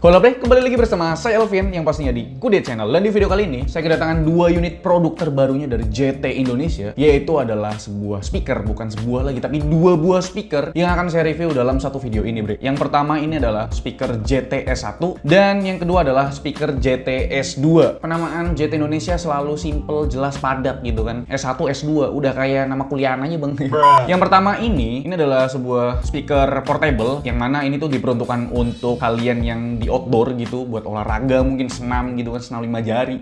Halo bre, kembali lagi bersama saya Elvin yang pastinya di Kudet Channel. Dan di video kali ini saya kedatangan dua unit produk terbarunya dari JT Indonesia, yaitu adalah sebuah speaker, bukan sebuah lagi tapi dua buah speaker yang akan saya review dalam satu video ini bre. Yang pertama ini adalah speaker JT S1 dan yang kedua adalah speaker JT S2. Penamaan JT Indonesia selalu simple, jelas, padat gitu kan. S1, S2 udah kayak nama kuliah aja bang. Yang pertama ini adalah sebuah speaker portable yang mana ini tuh diperuntukkan untuk kalian yang di outdoor gitu, buat olahraga mungkin senam gitu kan, senam 5 jari.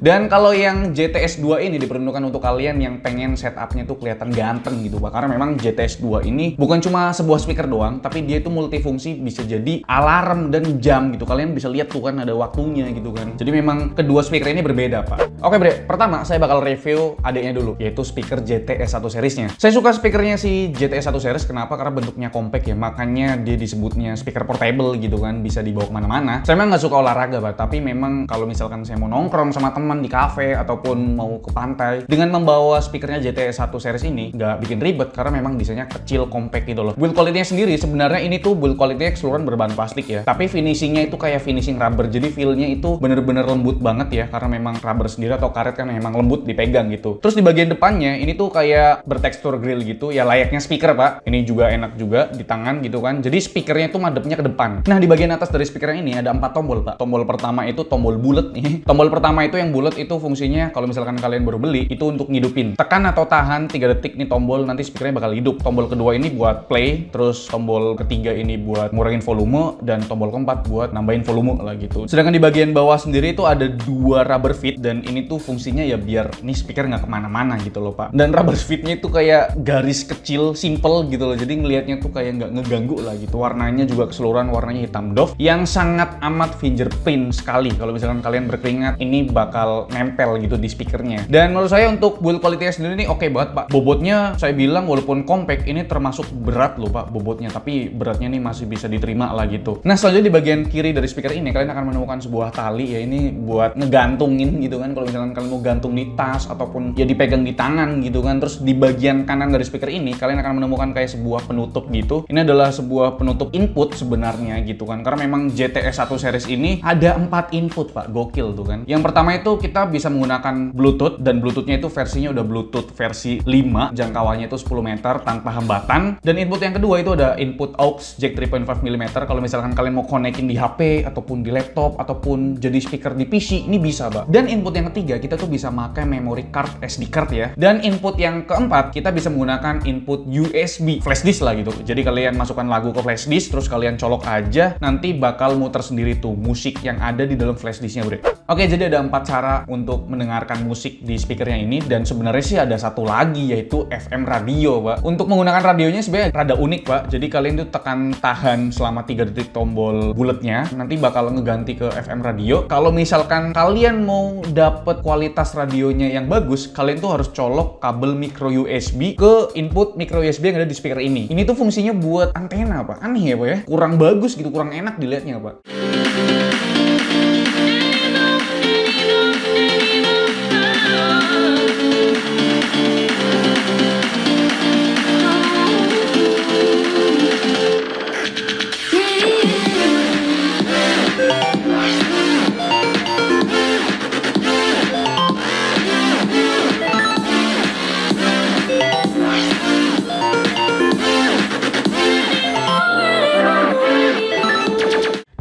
Dan kalau yang JTS 2 ini diperuntukkan untuk kalian yang pengen setupnya tuh kelihatan ganteng gitu Pak. Karena memang JTS 2 ini bukan cuma sebuah speaker doang, tapi dia itu multifungsi, bisa jadi alarm dan jam gitu. Kalian bisa lihat tuh kan ada waktunya gitu kan. Jadi memang kedua speaker ini berbeda Pak. Oke bre, pertama saya bakal review adiknya dulu, yaitu speaker JTS 1 seriesnya. Saya suka speakernya si JTS 1 series, kenapa? Karena bentuknya compact ya, makanya dia disebutnya speaker portable gitu kan, bisa dibawa kemana-mana. Saya memang nggak suka olahraga Pak, tapi memang kalau misalkan saya mau nongkrong sama teman di cafe ataupun mau ke pantai, dengan membawa speakernya JTS 1 series ini nggak bikin ribet karena memang desainnya kecil, compact gitu loh. Build quality-nya sendiri sebenarnya ini tuh build quality-nya keseluruhan berbahan plastik ya, tapi finishingnya itu kayak finishing rubber, jadi feel-nya itu bener-bener lembut banget ya, karena memang rubber sendiri atau karet kan memang lembut dipegang gitu. Terus di bagian depannya ini tuh kayak bertekstur grill gitu ya, layaknya speaker Pak. Ini juga enak juga di tangan gitu kan, jadi speakernya itu madepnya ke depan. Nah di bagian atas dari speaker ini ada 4 tombol Pak. Tombol pertama itu tombol bulat nih. Tombol pertama itu yang bulat itu fungsinya kalau misalkan kalian baru beli itu untuk ngidupin. Tekan atau tahan 3 detik nih tombol, nanti speakernya bakal hidup. Tombol kedua ini buat play, terus tombol ketiga ini buat ngurangin volume, dan tombol keempat buat nambahin volume lah gitu. Sedangkan di bagian bawah sendiri itu ada 2 rubber feet, dan ini tuh fungsinya ya biar nih speaker nggak kemana-mana gitu loh Pak. Dan rubber feetnya itu kayak garis kecil, simple gitu loh. Jadi ngelihatnya tuh kayak nggak ngeganggu lah gitu. Warnanya juga keseluruhan warnanya hitam doff yang sangat amat fingerprint sekali. Kalau misalkan kalian berkeringat, ini bakal nempel gitu di speakernya. Dan menurut saya untuk build quality-nya sendiri ini oke banget Pak. Bobotnya saya bilang walaupun compact, ini termasuk berat loh Pak bobotnya, tapi beratnya nih masih bisa diterima lah gitu. Nah selanjutnya di bagian kiri dari speaker ini kalian akan menemukan sebuah tali ya, ini buat ngegantungin gitu kan. Kalau misalkan kalian mau gantung di tas ataupun ya dipegang di tangan gitu kan. Terus di bagian kanan dari speaker ini kalian akan menemukan kayak sebuah penutup gitu. Ini adalah sebuah penutup input sebenarnya gitu kan. Karena memang JTS 1 series ini ada 4 input Pak, gokil tuh kan. Yang pertama itu kita bisa menggunakan Bluetooth, dan Bluetoothnya itu versinya udah Bluetooth versi 5, jangkauannya itu 10 meter tanpa hambatan. Dan input yang kedua itu ada input aux jack 3.5 mm. Kalau misalkan kalian mau konekin di HP ataupun di laptop ataupun jadi speaker di PC, ini bisa Pak. Dan input yang ketiga kita tuh bisa pakai memory card, SD card ya. Dan input yang keempat kita bisa menggunakan input USB flash disk lah gitu. Jadi kalian masukkan lagu ke flash disk, terus kalian colok aja, nanti bakal muter sendiri tuh musik yang ada di dalam flash disknya bro. Oke, jadi ada 4 cara untuk mendengarkan musik di speakernya ini, dan sebenarnya sih ada satu lagi yaitu FM radio Pak. Untuk menggunakan radionya sebenarnya rada unik Pak. Jadi kalian tuh tekan tahan selama 3 detik tombol bulatnya, nanti bakal ngeganti ke FM radio. Kalau misalkan kalian mau dapet kualitas radionya yang bagus, kalian tuh harus colok kabel micro USB ke input micro USB yang ada di speaker ini. Ini tuh fungsinya buat antena Pak. Aneh ya Pak ya, kurang bagus gitu, kurang enak dilihatnya Pak.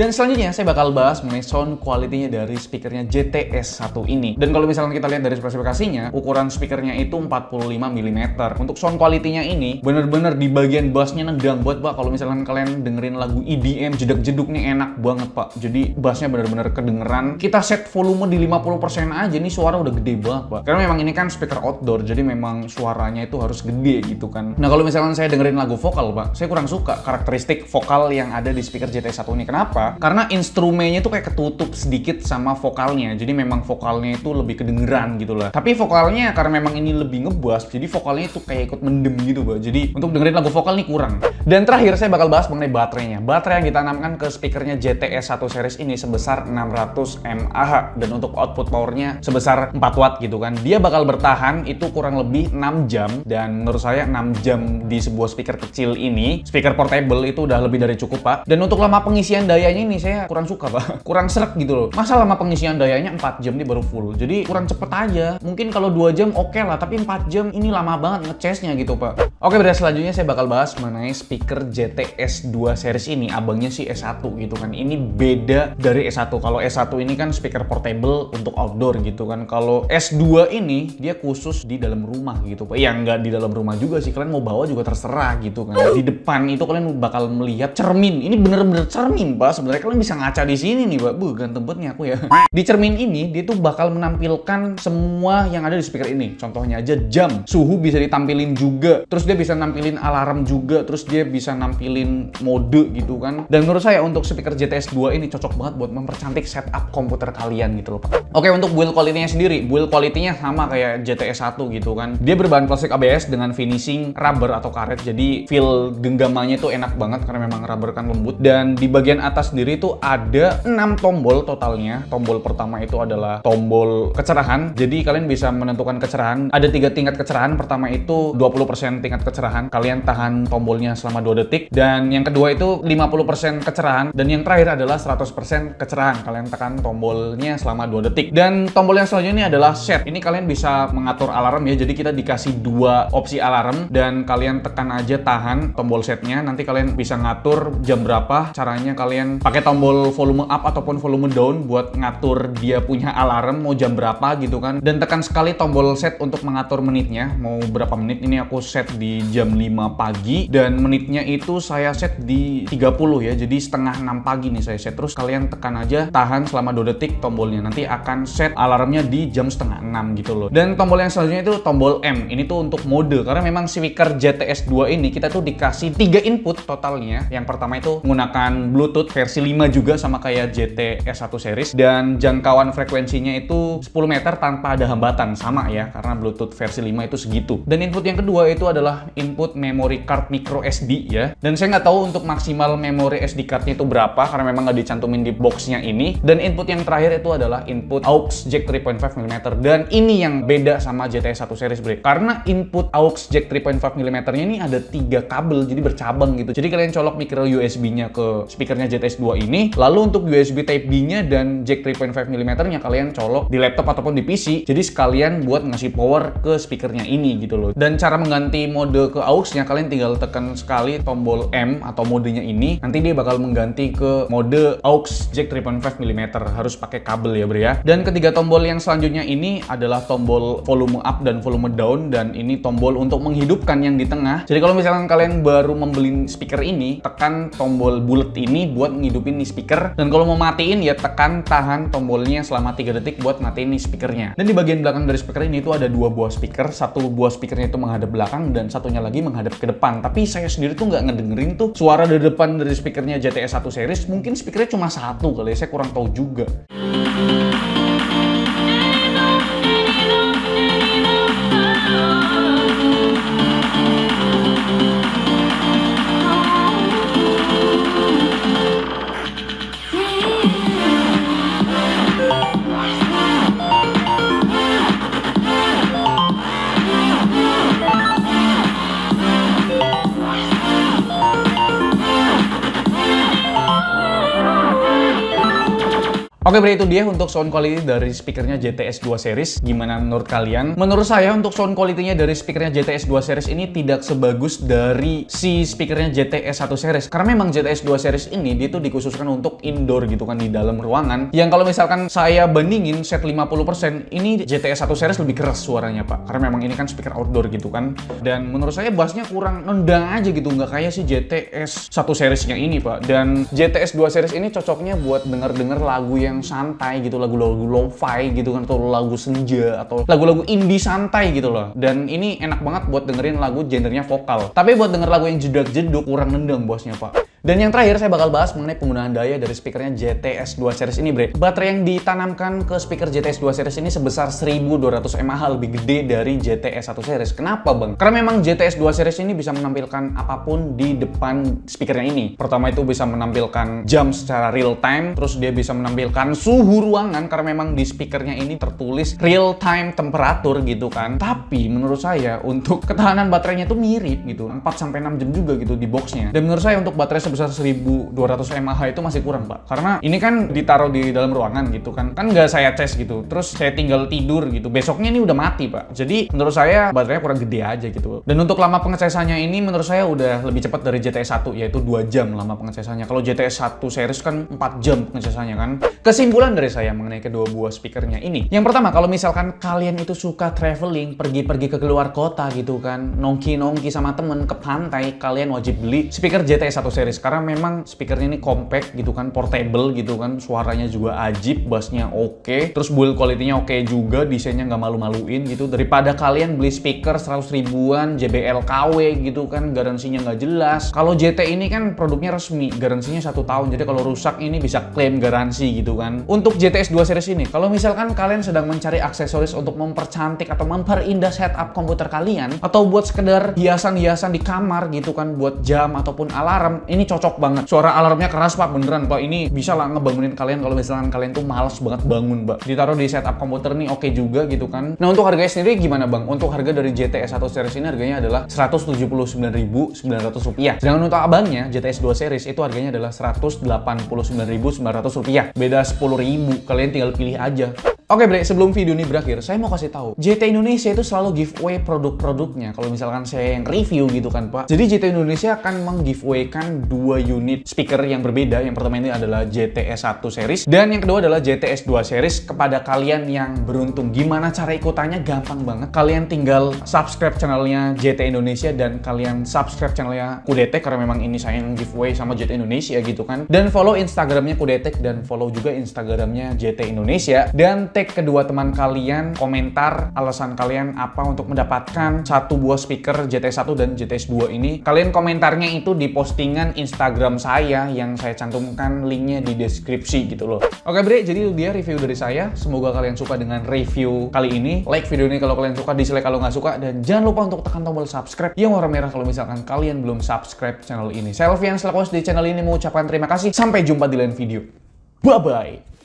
Dan selanjutnya saya bakal bahas mengenai sound quality-nya dari speakernya JTS 1 ini. Dan kalau misalkan kita lihat dari spesifikasinya, ukuran speakernya itu 45 mm. Untuk sound quality-nya ini bener-bener di bagian bassnya nendang buat Pak. Kalau misalkan kalian dengerin lagu EDM jedak-jeduk nih enak banget Pak. Jadi bassnya bener-bener kedengeran. Kita set volume di 50% aja, nih suara udah gede banget Pak. Karena memang ini kan speaker outdoor, jadi memang suaranya itu harus gede gitu kan. Nah kalau misalkan saya dengerin lagu vokal Pak, saya kurang suka karakteristik vokal yang ada di speaker JTS 1 ini. Kenapa? Karena instrumennya tuh kayak ketutup sedikit sama vokalnya, jadi memang vokalnya itu lebih kedengeran gitu lah. Tapi vokalnya karena memang ini lebih ngebass, jadi vokalnya itu kayak ikut mendem gitu Pak. Jadi untuk dengerin lagu vokal nih kurang. Dan terakhir saya bakal bahas mengenai baterainya. Baterai yang ditanamkan ke speakernya JTS 1 series ini sebesar 600 mAh, dan untuk output powernya sebesar 4 watt gitu kan. Dia bakal bertahan itu kurang lebih 6 jam, dan menurut saya 6 jam di sebuah speaker kecil ini, speaker portable, itu udah lebih dari cukup Pak. Dan untuk lama pengisian dayanya ini saya kurang suka Pak. Kurang srek gitu loh. Masa lama pengisian dayanya 4 jam nih baru full. Jadi kurang cepet aja. Mungkin kalau 2 jam oke lah, tapi 4 jam ini lama banget ngecasnya gitu Pak. Oke, berarti selanjutnya saya bakal bahas mengenai speaker JTS 2 series ini. Abangnya sih S1 gitu kan. Ini beda dari S1. Kalau S1 ini kan speaker portable untuk outdoor gitu kan. Kalau S2 ini dia khusus di dalam rumah gitu Pak. Ya nggak di dalam rumah juga sih. Kalian mau bawa juga terserah gitu kan. Di depan itu kalian bakal melihat cermin. Ini bener-bener cermin Pak. Sebenarnya kalian bisa ngaca di sini nih Pak. Ganteng banget nih aku ya. Di cermin ini dia tuh bakal menampilkan semua yang ada di speaker ini. Contohnya aja jam, suhu bisa ditampilin juga. Terus dia bisa nampilin alarm juga. Terus dia bisa nampilin mode gitu kan. Dan menurut saya untuk speaker JTS 2 ini cocok banget buat mempercantik setup komputer kalian gitu loh Pak. Oke, untuk build quality-nya sendiri, build quality-nya sama kayak JTS 1 gitu kan. Dia berbahan plastik ABS dengan finishing rubber atau karet. Jadi feel genggamannya itu enak banget karena memang rubber kan lembut. Dan di bagian atas sendiri itu ada 6 tombol totalnya. Tombol pertama itu adalah tombol kecerahan. Jadi kalian bisa menentukan kecerahan. Ada 3 tingkat kecerahan. Pertama itu 20% tingkat kecerahan. Kalian tahan tombolnya selama 2 detik. Dan yang kedua itu 50% kecerahan. Dan yang terakhir adalah 100% kecerahan. Kalian tekan tombolnya selama 2 detik. Dan tombol yang selanjutnya ini adalah set. Ini kalian bisa mengatur alarm ya. Jadi kita dikasih 2 opsi alarm. Dan kalian tekan aja tahan tombol setnya. Nanti kalian bisa ngatur jam berapa. Caranya kalian pakai tombol volume up ataupun volume down buat ngatur dia punya alarm mau jam berapa gitu kan. Dan tekan sekali tombol set untuk mengatur menitnya. Mau berapa menit. Ini aku set di jam 5 pagi. Dan menitnya itu saya set di 30 ya. Jadi setengah 6 pagi nih saya set. Terus kalian tekan aja tahan selama 2 detik tombolnya. Nanti akan set alarmnya di jam setengah 6 gitu loh. Dan tombol yang selanjutnya itu tombol M. Ini tuh untuk mode. Karena memang speaker JTS 2 ini kita tuh dikasih 3 input totalnya. Yang pertama itu menggunakan Bluetooth versi 5 juga sama kayak JTS 1 series. Dan jangkauan frekuensinya itu 10 meter tanpa ada hambatan. Sama ya, karena Bluetooth versi 5 itu segitu. Dan input yang kedua itu adalah input memory card micro SD ya. Dan saya nggak tahu untuk maksimal memori SD cardnya itu berapa karena memang nggak dicantumin di boxnya ini. Dan input yang terakhir itu adalah input aux jack 3.5 mm. Dan ini yang beda sama JTS 1 series bre. Karena input aux jack 3.5 mm nya ini ada 3 kabel jadi bercabang gitu. Jadi kalian colok micro USB-nya ke speakernya JTS 2 ini. Lalu untuk USB Type B-nya dan jack 3.5 mm nya kalian colok di laptop ataupun di PC. Jadi sekalian buat ngasih power ke speakernya ini gitu loh. Dan cara mengganti mode ke aux-nya kalian tinggal tekan sekali tombol M atau modenya ini. Nanti dia bakal mengganti ke mode aux jack 3.5 mm. Harus pakai kabel ya bre ya. Dan ketiga tombol yang selanjutnya ini adalah tombol volume up dan volume down. Dan ini tombol untuk menghidupkan yang di tengah. Jadi kalau misalkan kalian baru membeli speaker ini, tekan tombol bulat ini buat ngidupin nih speaker. Dan kalau mau matiin ya tekan tahan tombolnya selama 3 detik buat matiin nih speakernya. Dan di bagian belakang dari speaker ini itu ada 2 buah speaker. Satu buah speakernya itu menghadap belakang dan satunya lagi menghadap ke depan. Tapi saya sendiri tuh nggak ngedengerin tuh suara dari depan dari speakernya JTS 1 series. Mungkin speakernya cuma 1 kali ya, saya kurang tahu juga. Oke, berarti itu dia untuk sound quality dari speakernya JTS 2 series. Gimana menurut kalian? Menurut saya untuk sound quality-nya dari speakernya JTS 2 series ini tidak sebagus dari si speakernya JTS 1 series. Karena memang JTS 2 series ini dia tuh dikhususkan untuk indoor gitu kan, di dalam ruangan. Yang kalau misalkan saya bandingin set 50%, ini JTS 1 series lebih keras suaranya Pak. Karena memang ini kan speaker outdoor gitu kan. Dan menurut saya bassnya kurang nendang aja gitu, nggak kayak si JTS 1 seriesnya ini Pak. Dan JTS 2 series ini cocoknya buat denger-denger lagu yang santai gitu, lagu-lagu lo-fi gitu kan, atau lagu senja atau lagu-lagu indie santai gitu loh. Dan ini enak banget buat dengerin lagu genrenya vokal. Tapi buat denger lagu yang jedak-jeduk kurang nendang bosnya Pak. Dan yang terakhir saya bakal bahas mengenai penggunaan daya dari speakernya JTS 2 series ini bre. Baterai yang ditanamkan ke speaker JTS 2 series ini sebesar 1200 mAh, lebih gede dari JTS 1 series. Kenapa bang? Karena memang JTS 2 series ini bisa menampilkan apapun di depan speakernya ini. Pertama itu bisa menampilkan jam secara real time, terus dia bisa menampilkan suhu ruangan karena memang di speakernya ini tertulis real time temperatur gitu kan. Tapi menurut saya untuk ketahanan baterainya itu mirip gitu, 4-6 jam juga gitu di boxnya. Dan menurut saya untuk baterai sebesar 1200 mAh itu masih kurang, Pak. Karena ini kan ditaruh di dalam ruangan gitu kan. Kan nggak saya tes gitu. Terus saya tinggal tidur gitu. Besoknya ini udah mati, Pak. Jadi menurut saya baterainya kurang gede aja gitu. Dan untuk lama pengecasannya ini menurut saya udah lebih cepat dari GTS 1, yaitu 2 jam lama pengecasannya. Kalau GTS 1 series kan 4 jam pengecasannya kan. Kesimpulan dari saya mengenai kedua buah speakernya ini. Yang pertama, kalau misalkan kalian itu suka traveling, pergi-pergi ke keluar kota gitu kan, nongki-nongki sama temen ke pantai, kalian wajib beli speaker GTS 1 series karena memang speakernya ini compact gitu kan, portable gitu kan, suaranya juga ajib, bassnya oke, terus build quality-nya oke juga, desainnya nggak malu-maluin gitu. Daripada kalian beli speaker 100 ribuan JBL KW gitu kan, garansinya nggak jelas. Kalau JT ini kan produknya resmi, garansinya 1 tahun, jadi kalau rusak ini bisa klaim garansi gitu kan. Untuk GTS 2 series ini, kalau misalkan kalian sedang mencari aksesoris untuk mempercantik atau memperindah setup komputer kalian, atau buat sekedar hiasan-hiasan di kamar gitu kan, buat jam ataupun alarm, ini cocok banget. Suara alarmnya keras, Pak, beneran, Pak. Ini bisa lah ngebangunin kalian kalau misalkan kalian tuh males banget bangun, Pak. Ditaruh di setup komputer nih oke juga gitu kan. Nah, untuk harganya sendiri gimana, Bang? Untuk harga dari GTS 1 series ini harganya adalah Rp179.900. Sedangkan untuk abangnya GTS 2 series itu harganya adalah Rp189.900. Beda 10.000, kalian tinggal pilih aja. Oke, Bre, sebelum video ini berakhir, saya mau kasih tahu, JT Indonesia itu selalu giveaway produk-produknya. Kalau misalkan saya yang review gitu kan, Pak. Jadi JT Indonesia akan meng-giveaway-kan 2 unit speaker yang berbeda. Yang pertama ini adalah GTS 1 series, dan yang kedua adalah GTS 2 series kepada kalian yang beruntung. Gimana cara ikutannya? Gampang banget. Kalian tinggal subscribe channelnya JT Indonesia dan kalian subscribe channelnya Kudetek, karena memang ini saya yang giveaway sama JT Indonesia gitu kan. Dan follow Instagramnya Kudetek dan follow juga Instagramnya JT Indonesia. Dan tag kedua teman kalian, komentar alasan kalian apa untuk mendapatkan 1 buah speaker GTS 1 dan GTS 2 ini. Kalian komentarnya itu di postingan Instagram saya yang saya cantumkan linknya di deskripsi gitu loh. Oke, Bre, jadi itu dia review dari saya. Semoga kalian suka dengan review kali ini. Like video ini kalau kalian suka, dislike kalau nggak suka, dan jangan lupa untuk tekan tombol subscribe yang warna merah kalau misalkan kalian belum subscribe channel ini. Saya Alfian selaku host di channel ini mengucapkan terima kasih. Sampai jumpa di lain video. Bye-bye.